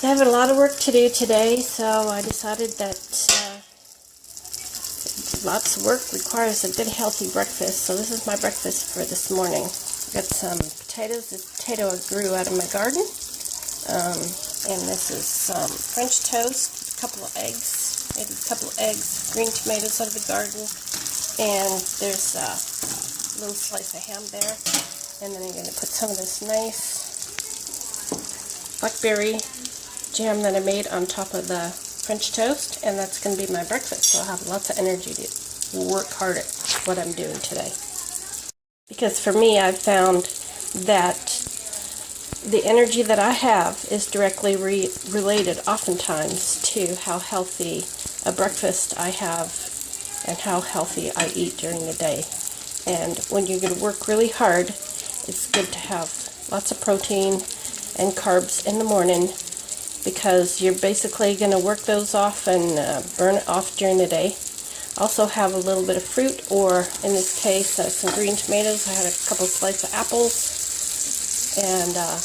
I have a lot of work to do today, so I decided that lots of work requires a good healthy breakfast. So this is my breakfast for this morning. I got some potatoes. This potato I grew out of my garden. And this is some French toast, a couple of eggs, maybe a couple of eggs, green tomatoes out of the garden, and there's a little slice of ham there. And then I'm going to put some of this nice blackberry jam that I made on top of the French toast, and that's going to be my breakfast. So I'll have lots of energy to work hard at what I'm doing today. Because for me, I've found that the energy that I have is directly related oftentimes to how healthy a breakfast I have and how healthy I eat during the day. And when you're going to work really hard, it's good to have lots of protein and carbs in the morning, because you're basically going to work those off and burn it off during the day. Also have a little bit of fruit, or in this case some green tomatoes. I had a couple slices of apples and a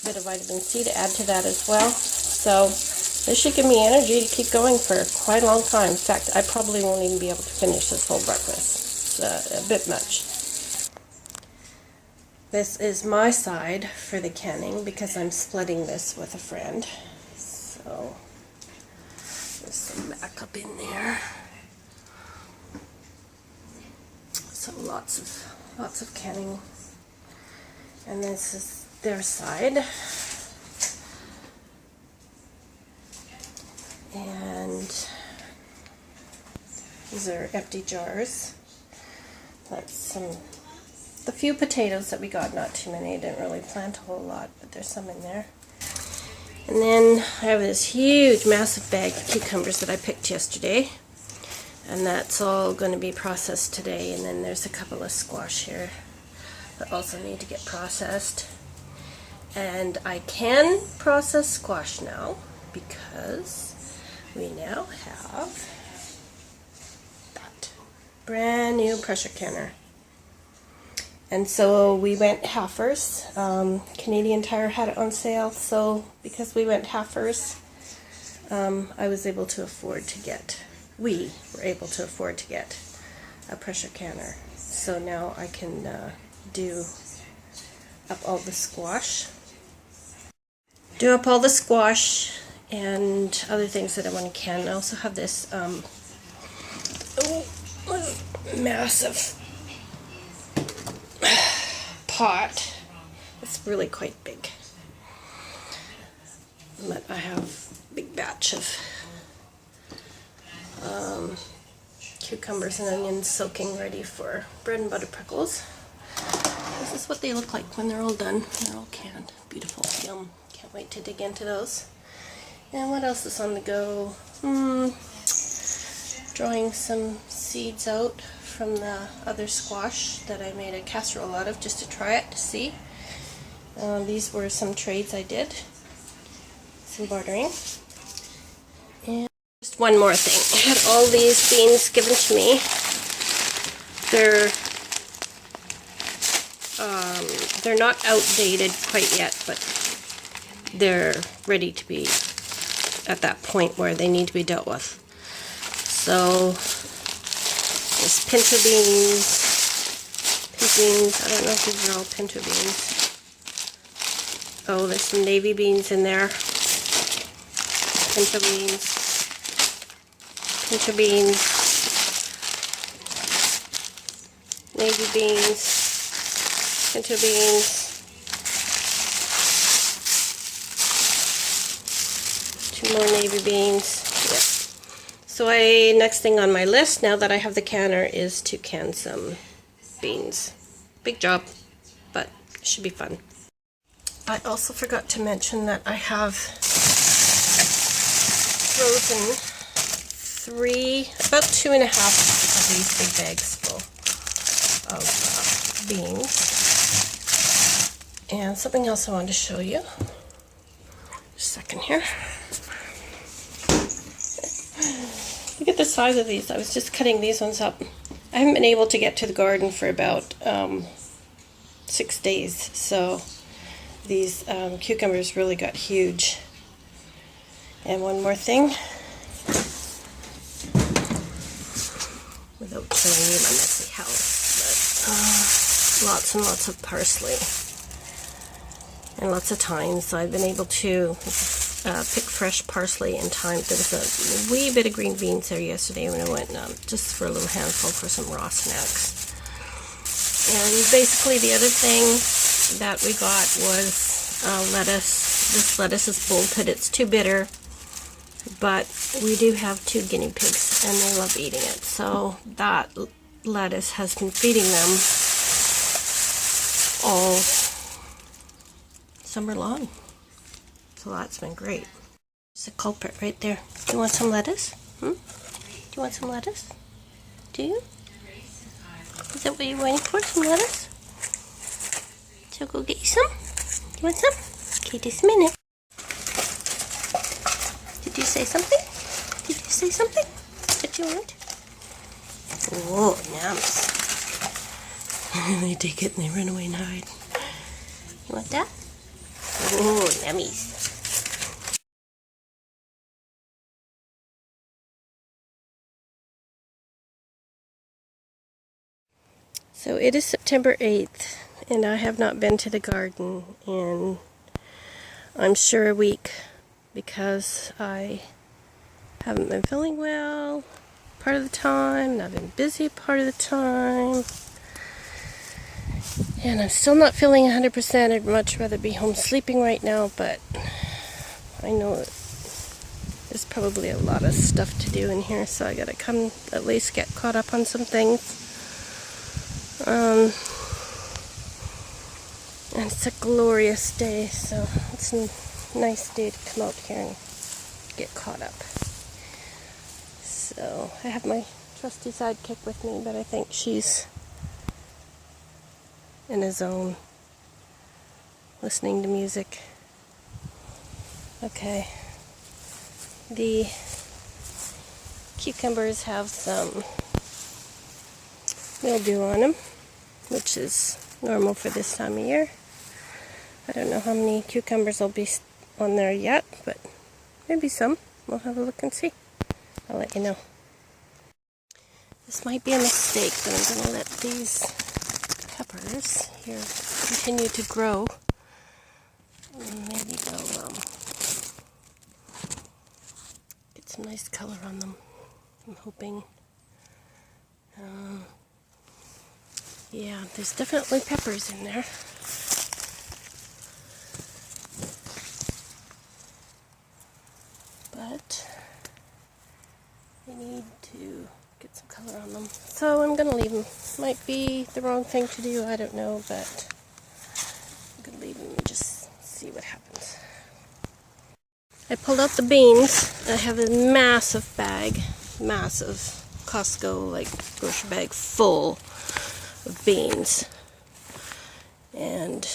bit of vitamin C to add to that as well. So this should give me energy to keep going for quite a long time. In fact, I probably won't even be able to finish this whole breakfast. It's a bit much. This is my side for the canning because I'm splitting this with a friend. So there's some backup in there. So lots of canning. And this is their side. And these are empty jars. That's the few potatoes that we got, not too many. I didn't really plant a whole lot, but there's some in there. And then I have this huge, massive bag of cucumbers that I picked yesterday. And that's all going to be processed today. And then there's a couple of squash here that also need to get processed. And I can process squash now because we now have that brand new pressure canner. And so we went halfers. Canadian Tire had it on sale, so because we went halfers, I was able to afford to get, we were able to afford to get a pressure canner. So now I can do up all the squash. Do up all the squash and other things that I want to can. I also have this massive pot. It's really quite big. But I have a big batch of cucumbers and onions soaking ready for bread and butter pickles. This is what they look like when they're all done. They're all canned. Beautiful. Yum. Can't wait to dig into those. And what else is on the go? Drawing some seeds out from the other squash that I made a casserole out of just to try it, to see. These were some trades I did. Some bartering. And just one more thing. I had all these beans given to me. They're not outdated quite yet, but they're ready to be at that point where they need to be dealt with. So there's pinto beans, pink beans. I don't know if these are all pinto beans. Oh, there's some navy beans in there. Pinto beans, navy beans, pinto beans. Two more navy beans. Yep. So next thing on my list, now that I have the canner, is to can some beans. Big job, but it should be fun. I also forgot to mention that I have frozen about 2.5 of these big bags full of beans. And something else I wanted to show you. Just a second here. Look at the size of these. I was just cutting these ones up. I haven't been able to get to the garden for about 6 days, so these cucumbers really got huge. And one more thing, without showing you my messy house, but lots and lots of parsley. And lots of thyme, so I've been able to pick fresh parsley in time. There was a wee bit of green beans there yesterday when I went just for a little handful for some raw snacks. And basically the other thing that we got was lettuce. This lettuce is bolted, it's too bitter, but we do have 2 guinea pigs and they love eating it. So that lettuce has been feeding them all summer long. So that's been great. There's a culprit right there. Do you want some lettuce? Do you want some lettuce? Do you? Is that what you're waiting for? Some lettuce? So go get you some? You want some? Okay, just a minute. Did you say something? Did you say something? What you want? Oh, yums. They take it and they run away and hide. You want that? Oh, yummies. So it is September 8th, and I have not been to the garden in, I'm sure, a week, because I haven't been feeling well part of the time, and I've been busy part of the time, and I'm still not feeling 100%. I'd much rather be home sleeping right now, but I know there's probably a lot of stuff to do in here, so I gotta come at least get caught up on some things. And it's a glorious day, so it's a nice day to come out here and get caught up. So I have my trusty sidekick with me, but I think she's in a zone, listening to music. Okay. The cucumbers have some mildew on them, which is normal for this time of year. I don't know how many cucumbers will be on there yet, but maybe some. We'll have a look and see. I'll let you know. This might be a mistake, but I'm going to let these peppers here continue to grow. And maybe they'll get some nice color on them. I'm hoping. Yeah, there's definitely peppers in there. But I need to get some color on them. So I'm going to leave them. Might be the wrong thing to do, I don't know, but I'm going to leave them and just see what happens. I pulled out the beans. I have a massive bag, massive Costco, like grocery bag full of beans. And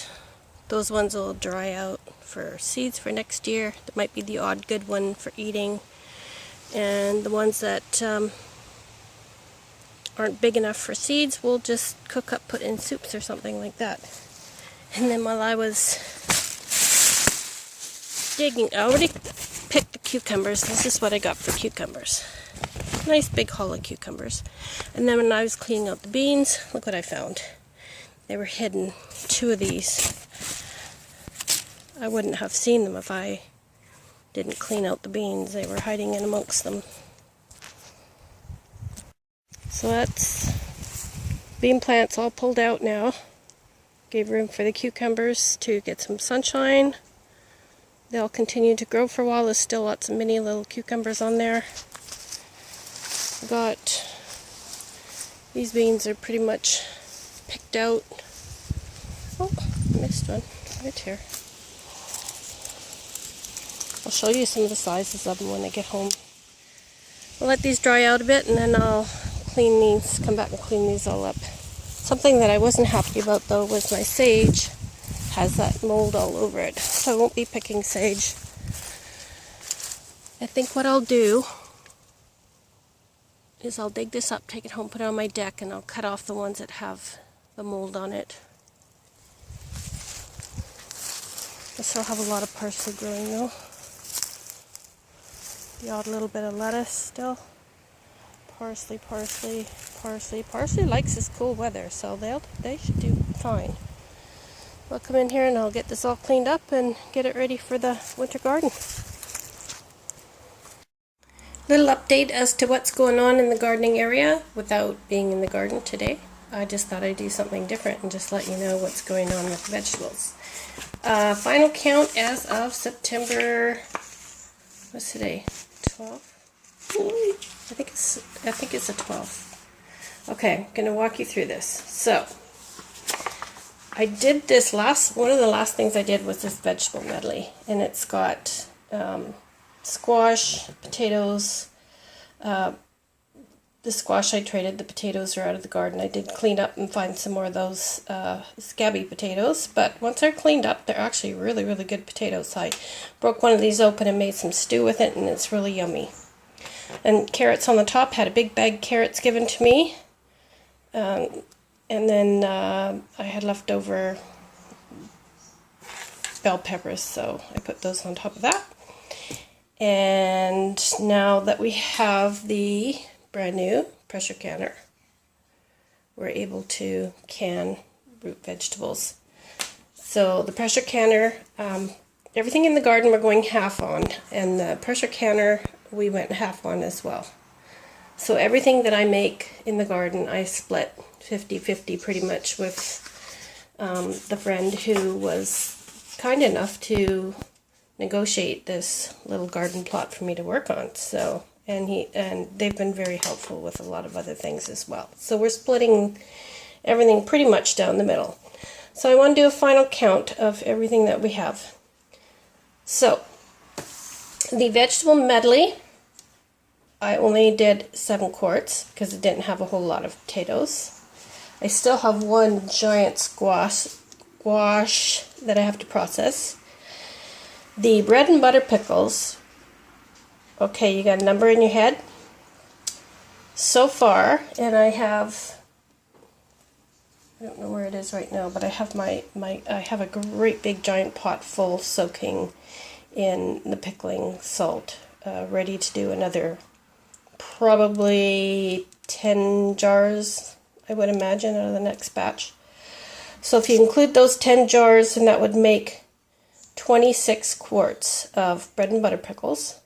those ones will dry out for seeds for next year. There might be the odd good one for eating. And the ones that aren't big enough for seeds, we'll just cook up, put in soups or something like that. And then while I was digging, I already picked the cucumbers. This is what I got for cucumbers. Nice big hollow cucumbers. And then when I was cleaning out the beans, look what I found. They were hidden. 2 of these. I wouldn't have seen them if I didn't clean out the beans. They were hiding in amongst them. So that's bean plants all pulled out now. Gave room for the cucumbers to get some sunshine. They'll continue to grow for a while. There's still lots of mini little cucumbers on there. Got these beans are pretty much picked out. Oh, I missed one right here. I'll show you some of the sizes of them when I get home. I'll let these dry out a bit and then I'll clean these, come back and clean these all up. Something that I wasn't happy about though was my sage has that mold all over it, so I won't be picking sage. I think what I'll do is I'll dig this up, take it home, put it on my deck, and I'll cut off the ones that have the mold on it. I still have a lot of parsley growing though. The odd little bit of lettuce still. Parsley, parsley, parsley. Parsley likes this cool weather, so they should do fine. I'll come in here and I'll get this all cleaned up and get it ready for the winter garden. Little update as to what's going on in the gardening area without being in the garden today. I just thought I'd do something different and just let you know what's going on with the vegetables. Final count as of September, what's today, 12th? I think it's the 12th. Okay, I'm going to walk you through this. So, I did this one of the last things I did was this vegetable medley, and it's got squash, potatoes. The squash I traded, the potatoes are out of the garden. I did clean up and find some more of those scabby potatoes, but once they're cleaned up, they're actually really, really good potatoes. I broke one of these open and made some stew with it, and it's really yummy. And carrots on the top, had a big bag of carrots given to me. And then I had leftover bell peppers, so I put those on top of that. And now that we have the brand new pressure canner, we're able to can root vegetables. So the pressure canner, everything in the garden we're going half on, and the pressure canner we went half on as well. So everything that I make in the garden I split 50-50 pretty much with the friend who was kind enough to negotiate this little garden plot for me to work on. So and they've been very helpful with a lot of other things as well. So we're splitting everything pretty much down the middle. So I want to do a final count of everything that we have. So the vegetable medley, I only did 7 quarts because it didn't have a whole lot of potatoes. I still have one giant squash that I have to process. The bread and butter pickles, okay, you got a number in your head? So far, and I don't know where it is right now, but I have I have a great big giant pot full soaking in the pickling salt, ready to do another probably 10 jars, I would imagine, out of the next batch. So if you include those 10 jars, then that would make 26 quarts of bread and butter pickles.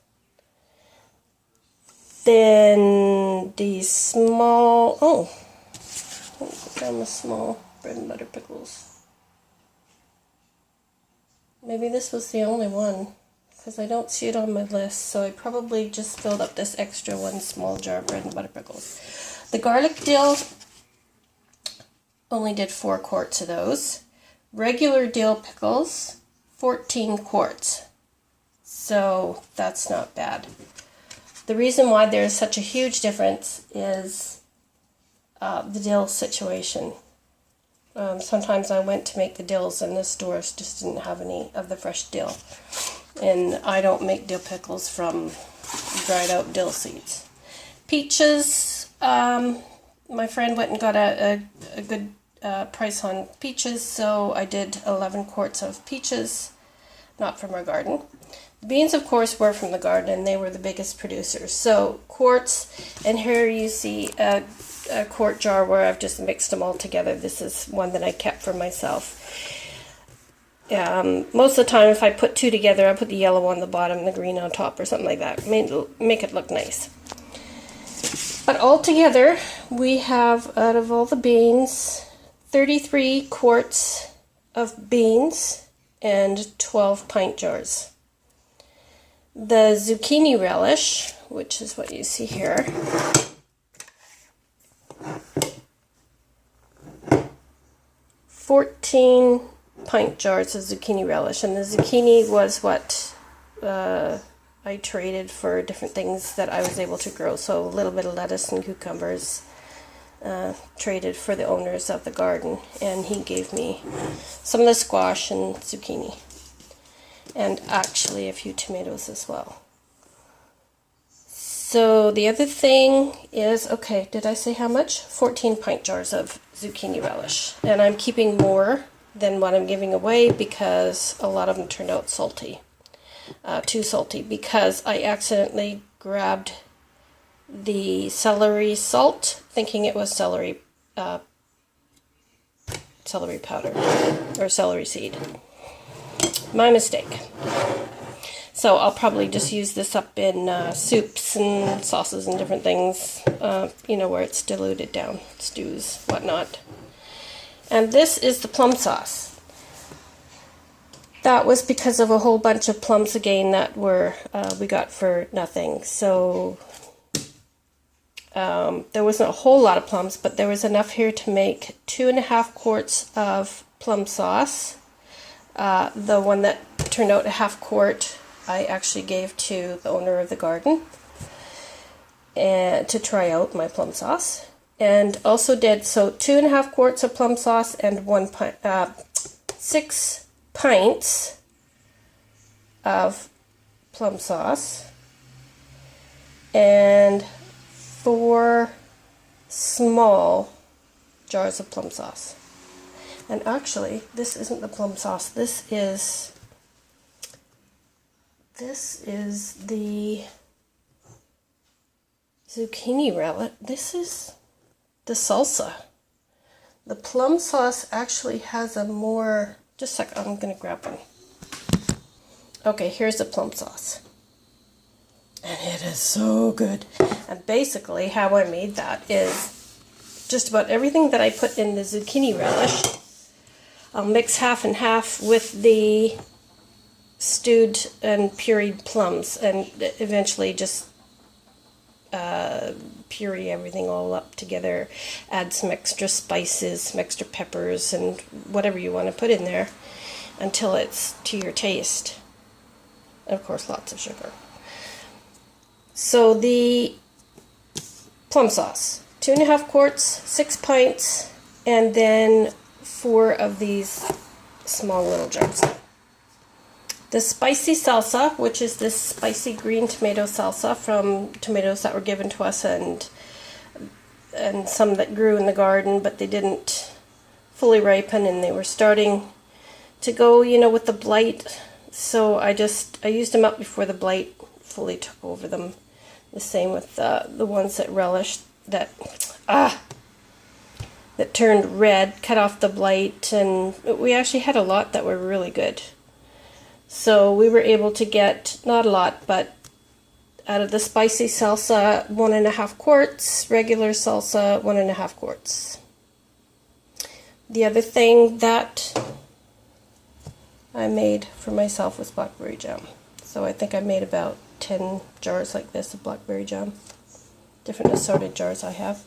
Then the small, put down the small bread and butter pickles. Maybe this was the only one, because I don't see it on my list, so I probably just filled up this extra one small jar of bread and butter pickles. The garlic dill, only did 4 quarts of those. Regular dill pickles, 14 quarts. So that's not bad. The reason why there's such a huge difference is the dill situation. Sometimes I went to make the dills and the stores just didn't have any of the fresh dill. And I don't make dill pickles from dried out dill seeds. Peaches, my friend went and got a good price on peaches, so I did 11 quarts of peaches, not from our garden. The beans, of course, were from the garden, and they were the biggest producers. So quarts, and here you see a quart jar where I've just mixed them all together. This is one that I kept for myself. Most of the time, if I put 2 together, I put the yellow on the bottom and the green on top or something like that. Make it look nice. But altogether, we have, out of all the beans, 33 quarts of beans and 12 pint jars. The zucchini relish, which is what you see here, $14 pint jars of zucchini relish, and the zucchini was what I traded for different things that I was able to grow. So a little bit of lettuce and cucumbers, traded for the owners of the garden, and he gave me some of the squash and zucchini, and actually a few tomatoes as well. So the other thing is, okay, did I say how much? 14 pint jars of zucchini relish, and I'm keeping more than what I'm giving away because a lot of them turned out salty, too salty, because I accidentally grabbed the celery salt, thinking it was celery powder or celery seed. My mistake. So I'll probably just use this up in soups and sauces and different things, you know, where it's diluted down, stews, whatnot. And this is the plum sauce. That was because of a whole bunch of plums again that were we got for nothing. So there wasn't a whole lot of plums, but there was enough here to make 2.5 quarts of plum sauce. The one that turned out a half quart I actually gave to the owner of the garden and to try out my plum sauce. And also did, so 2.5 quarts of plum sauce and 6 pints of plum sauce and 4 small jars of plum sauce. And actually, this isn't the plum sauce. This is the zucchini relish. This is the salsa. The plum sauce actually has a more, just a sec, I'm going to grab one. Okay, here's the plum sauce. And it is so good. And basically how I made that is just about everything that I put in the zucchini relish, I'll mix half and half with the stewed and pureed plums, and eventually just puree everything all up together, add some extra spices, some extra peppers, and whatever you want to put in there until it's to your taste. And of course, lots of sugar. So the plum sauce, 2.5 quarts, 6 pints, and then 4 of these small little jars. The spicy salsa, which is this spicy green tomato salsa from tomatoes that were given to us and some that grew in the garden, but they didn't fully ripen and they were starting to go, you know, with the blight. So I used them up before the blight fully took over them. The same with the ones that relished, that turned red, cut off the blight, and we actually had a lot that were really good. So we were able to get, not a lot, but out of the spicy salsa, 1.5 quarts, regular salsa, 1.5 quarts. The other thing that I made for myself was blackberry jam. So I think I made about 10 jars like this of blackberry jam. Different assorted jars I have.